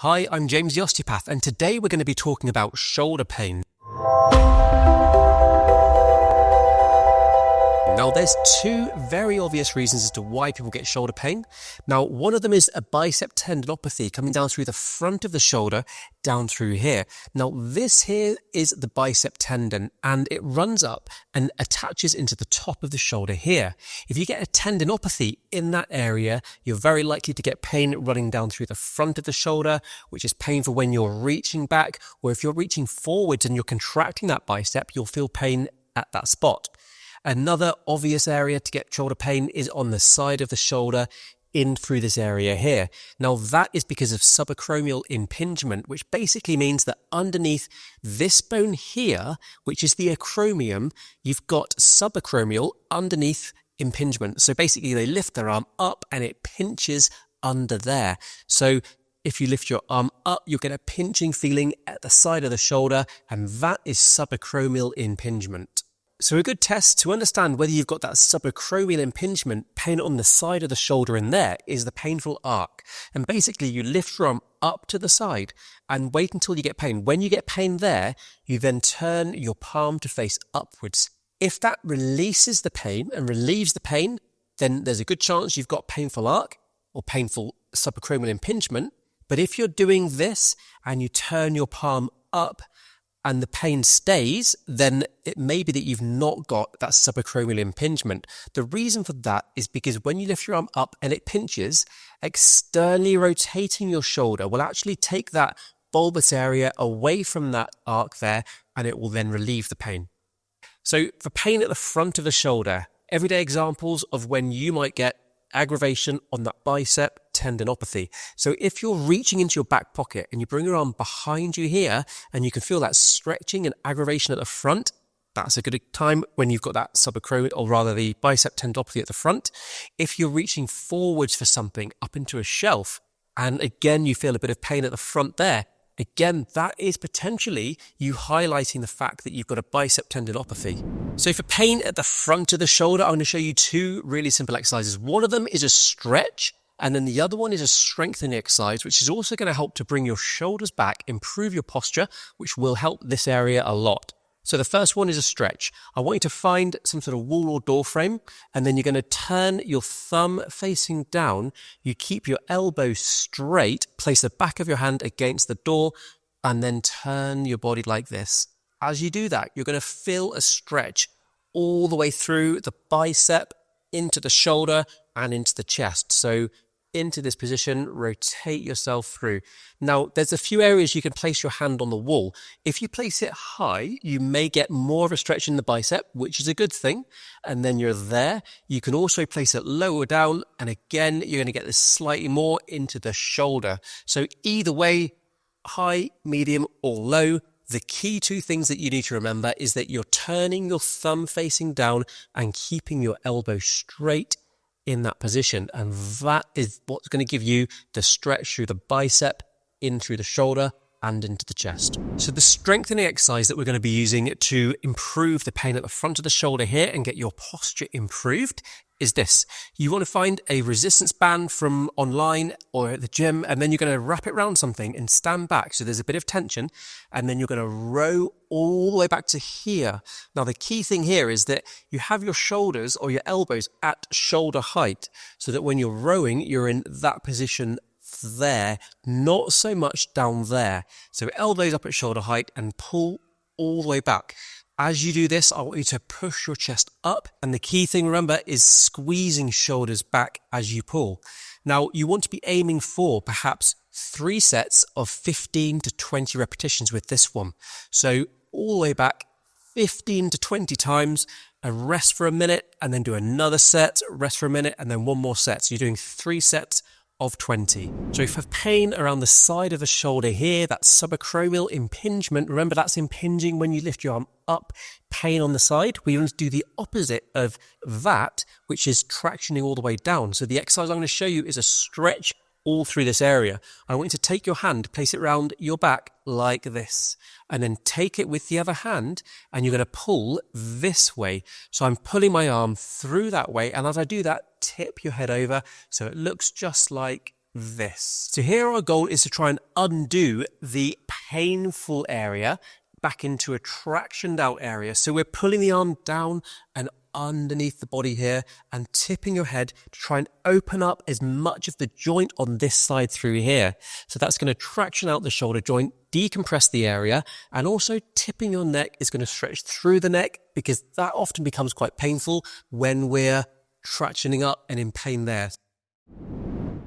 Hi, I'm James the Osteopath, and today we're going to be talking about shoulder pain. Now, there's two very obvious reasons as to why people get shoulder pain. Now, one of them is a bicep tendinopathy coming down through the front of the shoulder, down through here. Now, this here is the bicep tendon, and it runs up and attaches into the top of the shoulder here. If you get a tendinopathy in that area, you're very likely to get pain running down through the front of the shoulder, which is painful when you're reaching back, or if you're reaching forwards and you're contracting that bicep, you'll feel pain at that spot. Another obvious area to get shoulder pain is on the side of the shoulder in through this area here. Now that is because of subacromial impingement, which basically means that underneath this bone here, which is the acromion, you've got subacromial underneath impingement. So basically they lift their arm up and it pinches under there. So if you lift your arm up, you'll get a pinching feeling at the side of the shoulder, and that is subacromial impingement. So a good test to understand whether you've got that subacromial impingement, pain on the side of the shoulder in there, is the painful arc. And basically you lift your arm up to the side and wait until you get pain. When you get pain there, you then turn your palm to face upwards. If that releases the pain and relieves the pain, then there's a good chance you've got painful arc or painful subacromial impingement. But if you're doing this and you turn your palm up and the pain stays, then it may be that you've not got that subacromial impingement. The reason for that is because when you lift your arm up and it pinches, externally rotating your shoulder will actually take that bulbous area away from that arc there, and it will then relieve the pain. So for pain at the front of the shoulder, everyday examples of when you might get aggravation on that bicep tendinopathy. So if you're reaching into your back pocket and you bring your arm behind you here and you can feel that stretching and aggravation at the front, that's a good time when you've got that subacromial, or rather the bicep tendinopathy at the front. If you're reaching forwards for something up into a shelf and again you feel a bit of pain at the front there, again, that is potentially you highlighting the fact that you've got a bicep tendinopathy. So for pain at the front of the shoulder, I'm going to show you two really simple exercises. One of them is a stretch, and then the other one is a strengthening exercise, which is also going to help to bring your shoulders back, improve your posture, which will help this area a lot. So the first one is a stretch. I want you to find some sort of wall or door frame, and then you're going to turn your thumb facing down. You keep your elbow straight, place the back of your hand against the door, and then turn your body like this. As you do that, you're going to feel a stretch all the way through the bicep, into the shoulder, and into the chest. So into this position, rotate yourself through. Now, there's a few areas you can place your hand on the wall. If you place it high, you may get more of a stretch in the bicep, which is a good thing. And then you're there. You can also place it lower down. And again, you're going to get this slightly more into the shoulder. So either way, high, medium, or low, the key two things that you need to remember is that you're turning your thumb facing down and keeping your elbow straight in that position, and that is what's going to give you the stretch through the bicep, in through the shoulder, and into the chest. So the strengthening exercise that we're going to be using to improve the pain at the front of the shoulder here and get your posture improved is this. You want to find a resistance band from online or at the gym, and then you're going to wrap it around something and stand back so there's a bit of tension, and then you're going to row all the way back to here. Now the key thing here is that you have your shoulders or your elbows at shoulder height, so that when you're rowing, you're in that position there, not so much down there. So elbows up at shoulder height and pull all the way back. As you do this, I want you to push your chest up, and the key thing, remember, is squeezing shoulders back as you pull. Now, you want to be aiming for perhaps 3 sets of 15 to 20 repetitions with this one. So all the way back 15 to 20 times, and rest for a minute, and then do another set, rest for a minute, and then one more set. So you're doing 3 sets of 20. So if you have pain around the side of the shoulder here, that subacromial impingement, remember that's impinging when you lift your arm up, pain on the side. We want to do the opposite of that, which is tractioning all the way down. So the exercise I'm going to show you is a stretch all through this area. I want you to take your hand, place it around your back like this, and then take it with the other hand, and you're going to pull this way. So I'm pulling my arm through that way, and as I do that, tip your head over so it looks just like this. So here our goal is to try and undo the painful area back into a tractioned out area. So we're pulling the arm down and underneath the body here and tipping your head to try and open up as much of the joint on this side through here. So that's going to traction out the shoulder joint, decompress the area, and also tipping your neck is going to stretch through the neck, because that often becomes quite painful when we're tractioning up and in pain there.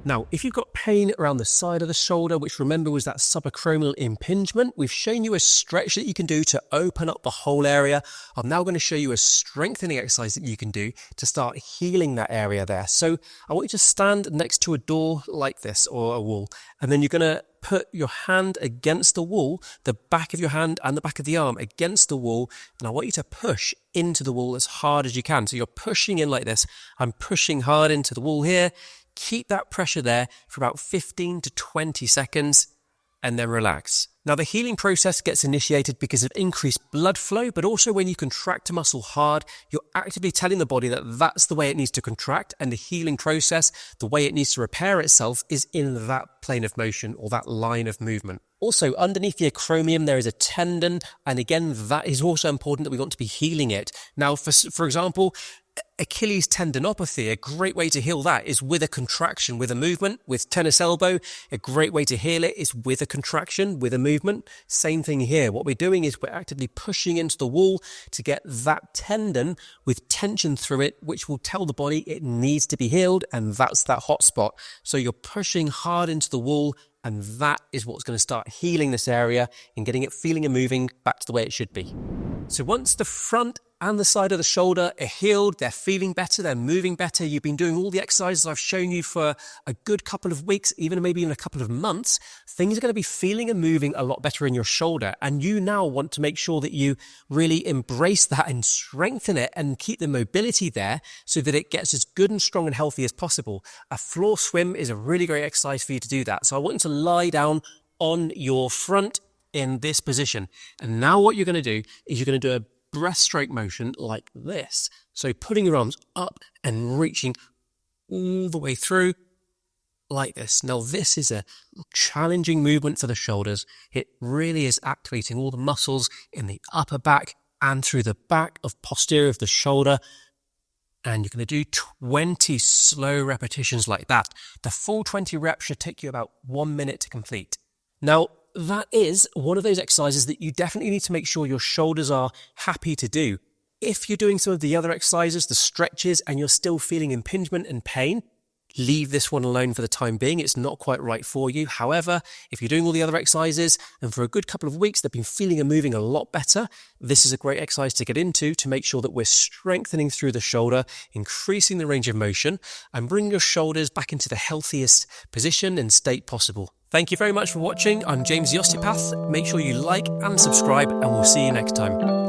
Now, if you've got pain around the side of the shoulder, which remember was that subacromial impingement, we've shown you a stretch that you can do to open up the whole area. I'm now going to show you a strengthening exercise that you can do to start healing that area there. So I want you to stand next to a door like this, or a wall, and then you're going to put your hand against the wall, the back of your hand and the back of the arm against the wall, and I want you to push into the wall as hard as you can. So you're pushing in like this. I'm pushing hard into the wall here. Keep that pressure there for about 15 to 20 seconds and then relax. Now, the healing process gets initiated because of increased blood flow, but also when you contract a muscle hard, you're actively telling the body that that's the way it needs to contract, and the healing process, the way it needs to repair itself, is in that plane of motion or that line of movement. Also, underneath the acromion, there is a tendon, and again, that is also important that we want to be healing it. Now, for example, Achilles tendinopathy, a great way to heal that is with a contraction, with a movement. With tennis elbow, a great way to heal it is with a contraction, with a movement. Same thing here. What we're doing is we're actively pushing into the wall to get that tendon with tension through it, which will tell the body it needs to be healed, and that's that hot spot. So you're pushing hard into the wall, and that is what's going to start healing this area and getting it feeling and moving back to the way it should be. So once the front and the side of the shoulder are healed, they're feeling better, they're moving better, you've been doing all the exercises I've shown you for a good couple of weeks, maybe even a couple of months, things are going to be feeling and moving a lot better in your shoulder. And you now want to make sure that you really embrace that and strengthen it and keep the mobility there so that it gets as good and strong and healthy as possible. A floor swim is a really great exercise for you to do that. So I want you to lie down on your front in this position. And now what you're going to do is you're going to do a breaststroke motion like this. So putting your arms up and reaching all the way through like this. Now this is a challenging movement for the shoulders. It really is activating all the muscles in the upper back and through the back of posterior of the shoulder. And you're going to do 20 slow repetitions like that. The full 20 reps should take you about 1 minute to complete. Now, that is one of those exercises that you definitely need to make sure your shoulders are happy to do. If you're doing some of the other exercises, the stretches, and you're still feeling impingement and pain, leave this one alone for the time being. It's not quite right for you. However, if you're doing all the other exercises and for a good couple of weeks they've been feeling and moving a lot better, this is a great exercise to get into to make sure that we're strengthening through the shoulder, increasing the range of motion, and bringing your shoulders back into the healthiest position and state possible. Thank you very much for watching. I'm James the Osteopath. Make sure you like and subscribe, and we'll see you next time.